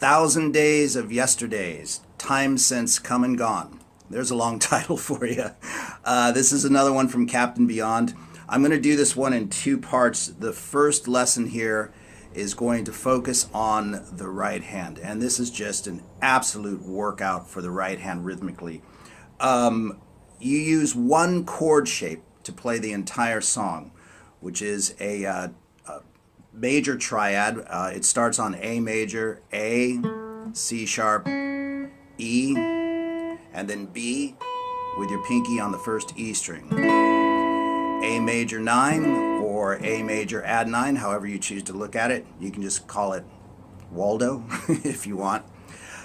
1,000 Days of Yesterdays, Time Since Come and Gone. There's a long title for you. This is another one from Captain Beyond. I'm going to do this one in two parts. The first lesson here is going to focus on the right hand, and this is just an absolute workout for the right hand rhythmically. You use one chord shape to play the entire song, which is a major triad. It starts on A major, A, C sharp, E, and then B with your pinky on the first E string. A major 9 or A major add 9, however you choose to look at it. You can just call it Waldo if you want.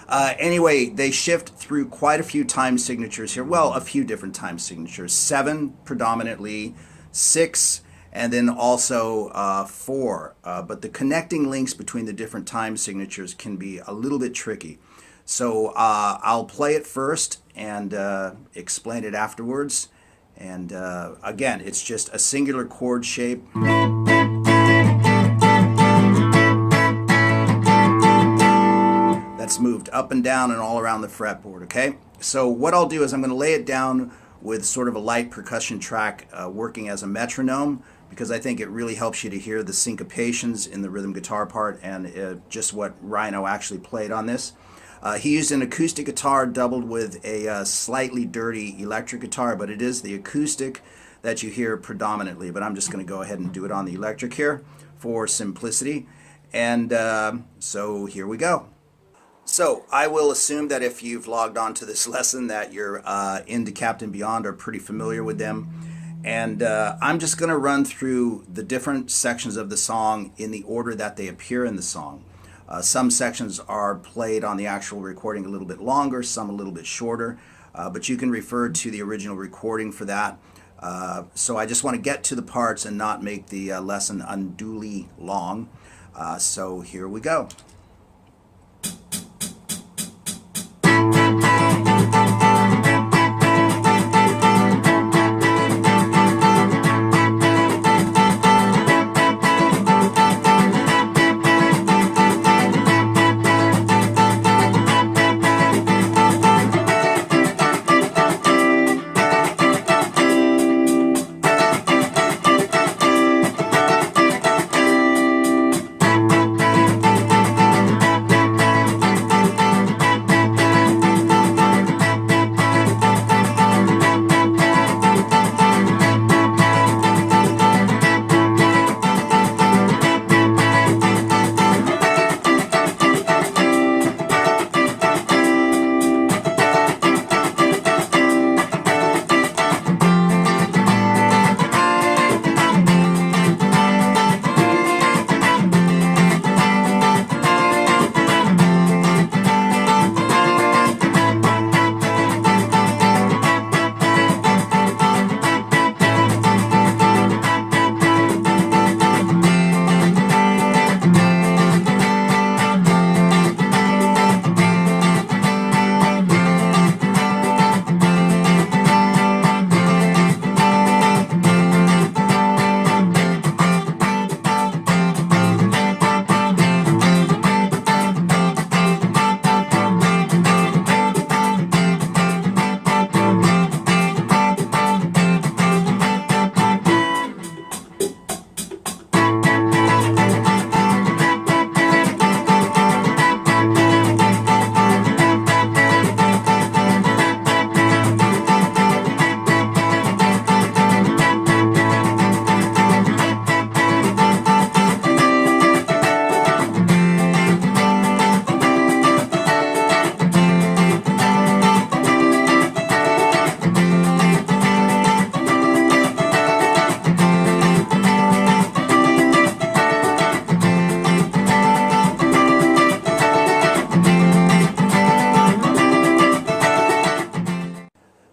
Anyway, they shift through quite a few time signatures here. Well, a few different time signatures. 7 predominantly, 6, and then also 4. But the connecting links between the different time signatures can be a little bit tricky. So I'll play it first and explain it afterwards. And again, it's just a singular chord shape. That's moved up and down and all around the fretboard, okay? So what I'll do is I'm going to lay it down with sort of a light percussion track working as a metronome, because I think it really helps you to hear the syncopations in the rhythm guitar part and just what Rhino actually played on this. He used an acoustic guitar doubled with a slightly dirty electric guitar, but it is the acoustic that you hear predominantly. But I'm just going to go ahead and do it on the electric here for simplicity. And so here we go. So I will assume that if you've logged on to this lesson that you're into Captain Beyond or pretty familiar with them. And I'm just going to run through the different sections of the song in the order that they appear in the song. Some sections are played on the actual recording a little bit longer, some a little bit shorter, but you can refer to the original recording for that. So I just want to get to the parts and not make the lesson unduly long. So here we go.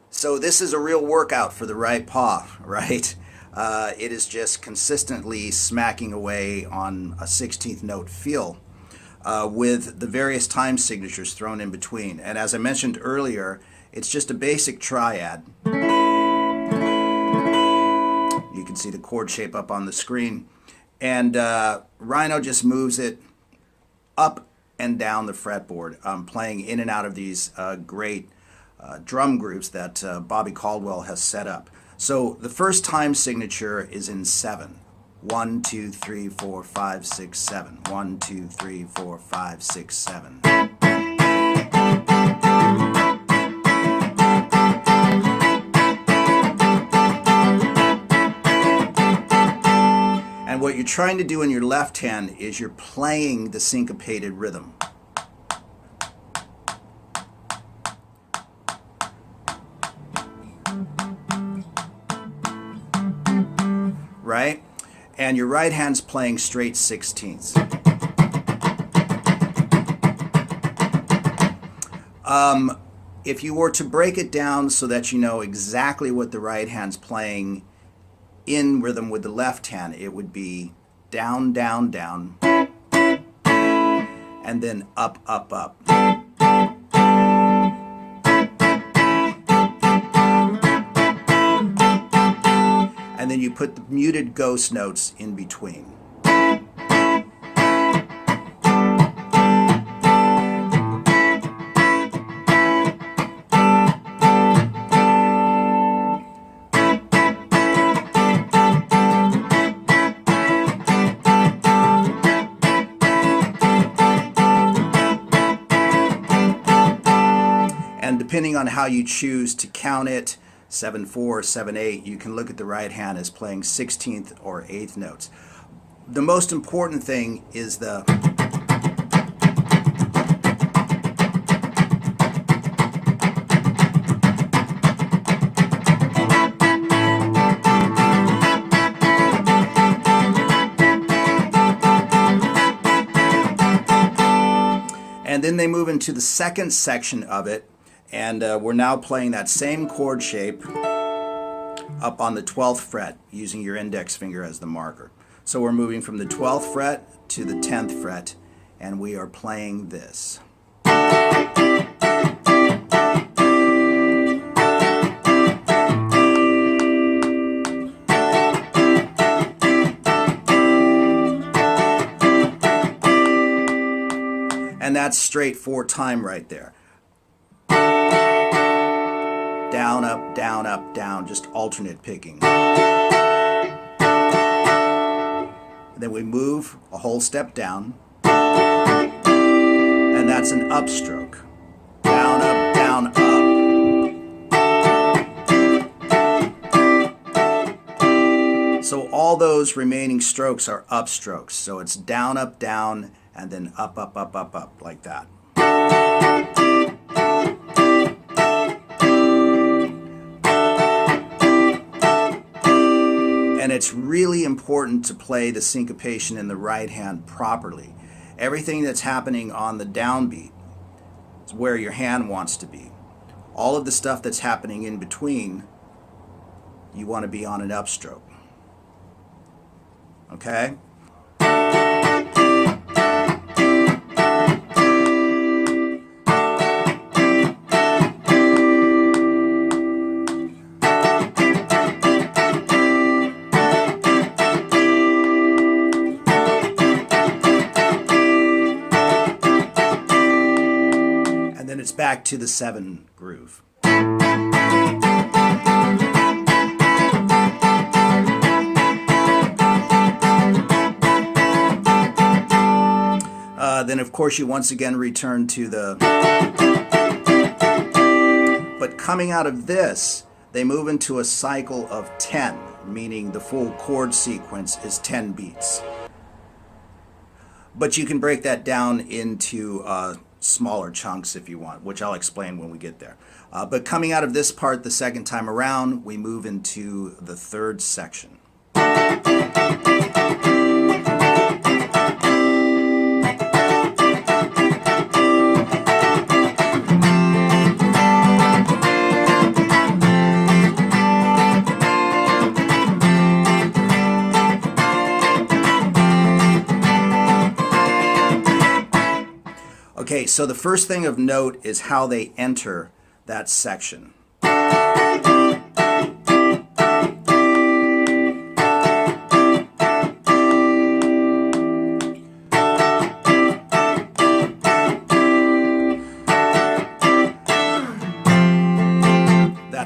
So this is a real workout for the right paw, right? It is just consistently smacking away on a 16th note feel with the various time signatures thrown in between. And as I mentioned earlier, it's just a basic triad. You can see the chord shape up on the screen. And Rhino just moves it up and down the fretboard, playing in and out of these great drum groups that Bobby Caldwell has set up. So the first time signature is in 7. 1, 2, 3, 4, 5, 6, 7. 1, 2, 3, 4, 5, 6, 7. And what you're trying to do in your left hand is you're playing the syncopated rhythm. Right? And your right hand's playing straight 16ths. If you were to break it down so that you know exactly what the right hand's playing in rhythm with the left hand, it would be down, down, down, and then up, up, up. And then you put the muted ghost notes in between. And depending on how you choose to count it, 7/4, 7/8, you can look at the right hand as playing 16th or 8th notes. The most important thing is the and then they move into the second section of it. And we're now playing that same chord shape up on the 12th fret using your index finger as the marker. So we're moving from the 12th fret to the 10th fret, and we are playing this. And that's straight 4 time right there. Down, up, down, just alternate picking. And then we move a whole step down, and that's an upstroke. Down, up, down, up. So all those remaining strokes are upstrokes. So it's down, and then up, up, up, up, up, like that. And it's really important to play the syncopation in the right hand properly. Everything that's happening on the downbeat is where your hand wants to be. All of the stuff that's happening in between, you want to be on an upstroke. Okay? It's back to the 7 groove. Then of course you once again return to the... But coming out of this, they move into a cycle of 10, meaning the full chord sequence is 10 beats. But you can break that down into smaller chunks if you want, which I'll explain when we get there. But coming out of this part the second time around, we move into the third section. Okay, so the first thing of note is how they enter that section.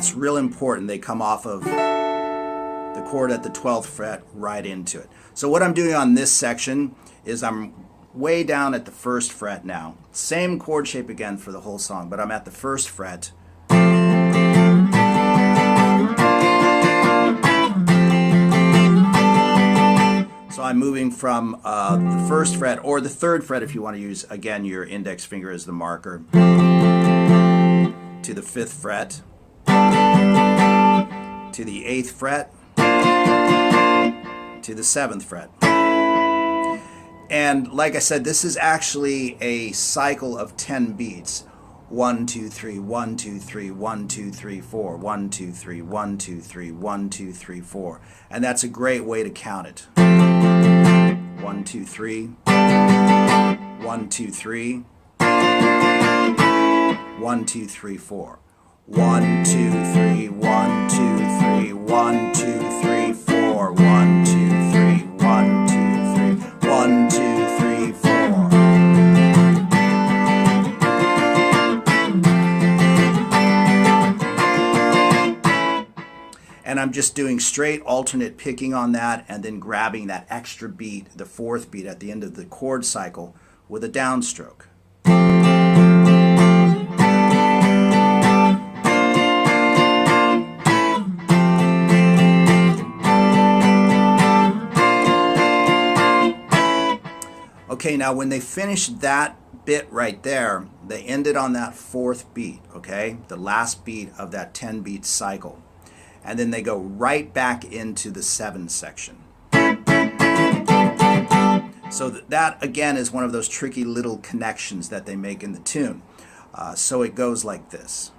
That's real important. They come off of the chord at the 12th fret right into it. So what I'm doing on this section is I'm way down at the 1st fret now. Same chord shape again for the whole song, but I'm at the 1st fret. So I'm moving from the 1st fret, or the 3rd fret if you want to use, again, your index finger as the marker, to the 5th fret, to the 8th fret, to the 7th fret. And like I said, this is actually a cycle of 10 beats. 1, 2, 3, 1, 2, 3, 1, 2, 3, 4, 1, 2, 3, 1, 2, 3, 1, 2, 3, 4. And that's a great way to count it. 1, 2, 3, 1, 2, 3, 1, 2, 3, 4. 1, 2, 3, 1, 2, 3, 1, 2, 3, 4, 1, 2, 3, 1, 2, 3, 1, 2, 3, 4. And I'm just doing straight alternate picking on that and then grabbing that extra beat, the 4th beat at the end of the chord cycle with a downstroke. Okay, now when they finish that bit right there, they ended on that 4th beat, okay? The last beat of that 10 beat cycle. And then they go right back into the 7 section. So that again is one of those tricky little connections that they make in the tune. So it goes like this.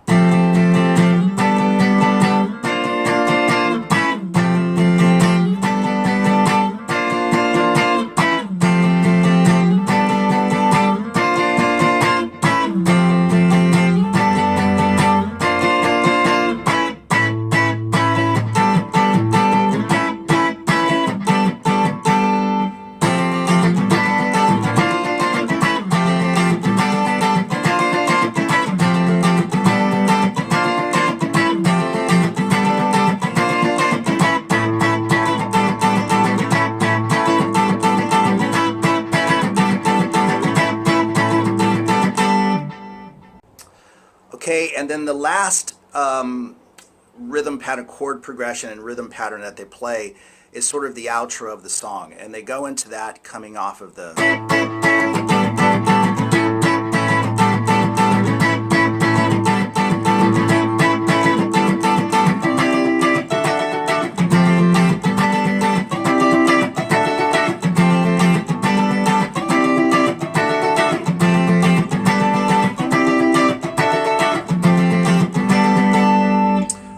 Okay, and then the last rhythm pattern, chord progression and rhythm pattern that they play is sort of the outro of the song, and they go into that coming off of the...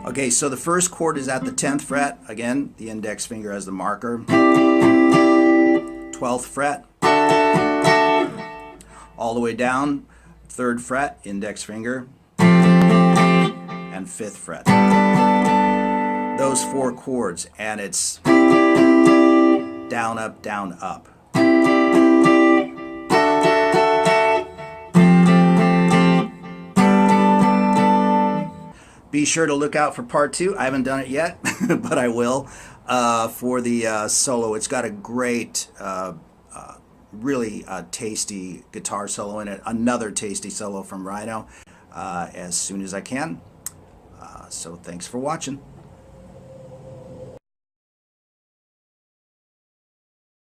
Okay, so the first chord is at the 10th fret, again, the index finger as the marker. 12th fret, all the way down, 3rd fret, index finger, and 5th fret. Those 4 chords, and it's down, up, down, up. Be sure to look out for part 2. I haven't done it yet, but I will, for the solo. It's got a great, really tasty guitar solo in it. Another tasty solo from Rhino as soon as I can. So thanks for watching.